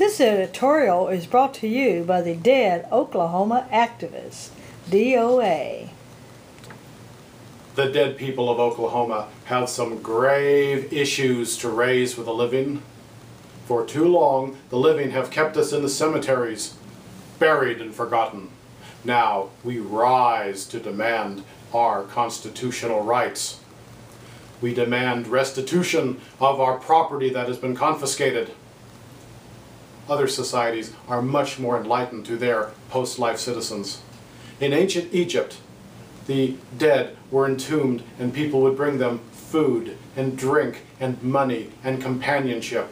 This editorial is brought to you by the Dead Oklahoma Activists, DOA. The dead people of Oklahoma have some grave issues to raise with the living. For too long, the living have kept us in the cemeteries, buried and forgotten. Now we rise to demand our constitutional rights. We demand restitution of our property that has been confiscated. Other societies are much more enlightened to their post-life citizens. In ancient Egypt, the dead were entombed and people would bring them food and drink and money and companionship.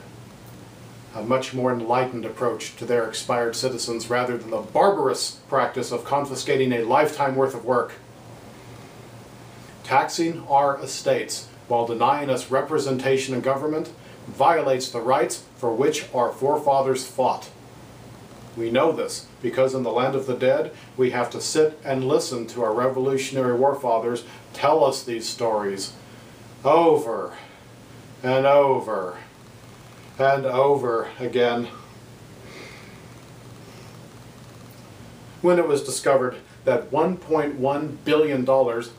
A much more enlightened approach to their expired citizens rather than the barbarous practice of confiscating a lifetime worth of work. Taxing our estates while denying us representation in government violates the rights for which our forefathers fought. We know this because in the land of the dead, we have to sit and listen to our Revolutionary War fathers tell us these stories over and over and over again. When it was discovered that $1.1 billion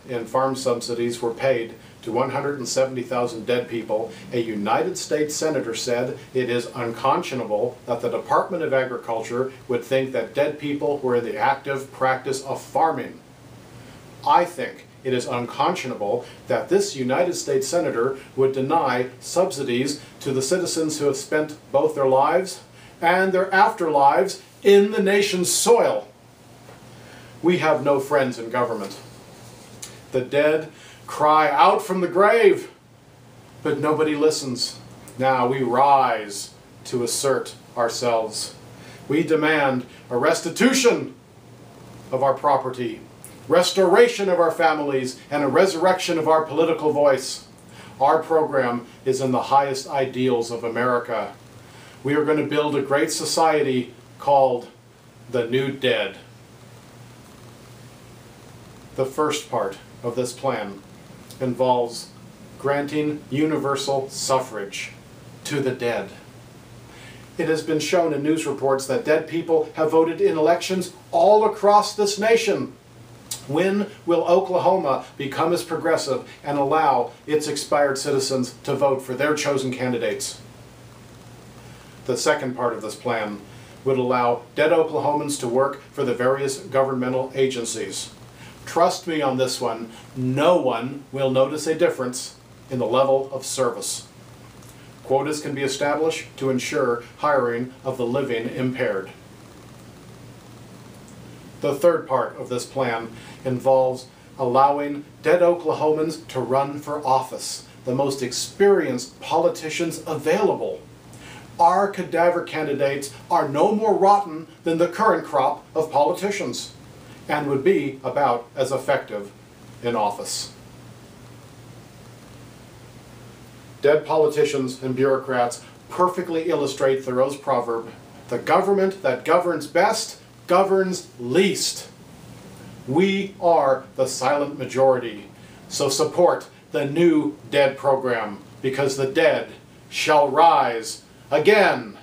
in farm subsidies were paid to 170,000 dead people, a United States senator said it is unconscionable that the Department of Agriculture would think that dead people were in the active practice of farming. I think it is unconscionable that this United States senator would deny subsidies to the citizens who have spent both their lives and their afterlives in the nation's soil. We have no friends in government. The dead cry out from the grave, but nobody listens. Now we rise to assert ourselves. We demand a restitution of our property, restoration of our families, and a resurrection of our political voice. Our program is in the highest ideals of America. We are going to build a great society called the New Dead. The first part of this plan involves granting universal suffrage to the dead. It has been shown in news reports that dead people have voted in elections all across this nation. When will Oklahoma become as progressive and allow its expired citizens to vote for their chosen candidates? The second part of this plan would allow dead Oklahomans to work for the various governmental agencies. Trust me on this one, no one will notice a difference in the level of service. Quotas can be established to ensure hiring of the living impaired. The third part of this plan involves allowing dead Oklahomans to run for office, the most experienced politicians available. Our cadaver candidates are no more rotten than the current crop of politicians, and would be about as effective in office. Dead politicians and bureaucrats perfectly illustrate Thoreau's proverb, "The government that governs best governs least." We are the silent majority, so support the New Dead program, because the dead shall rise again.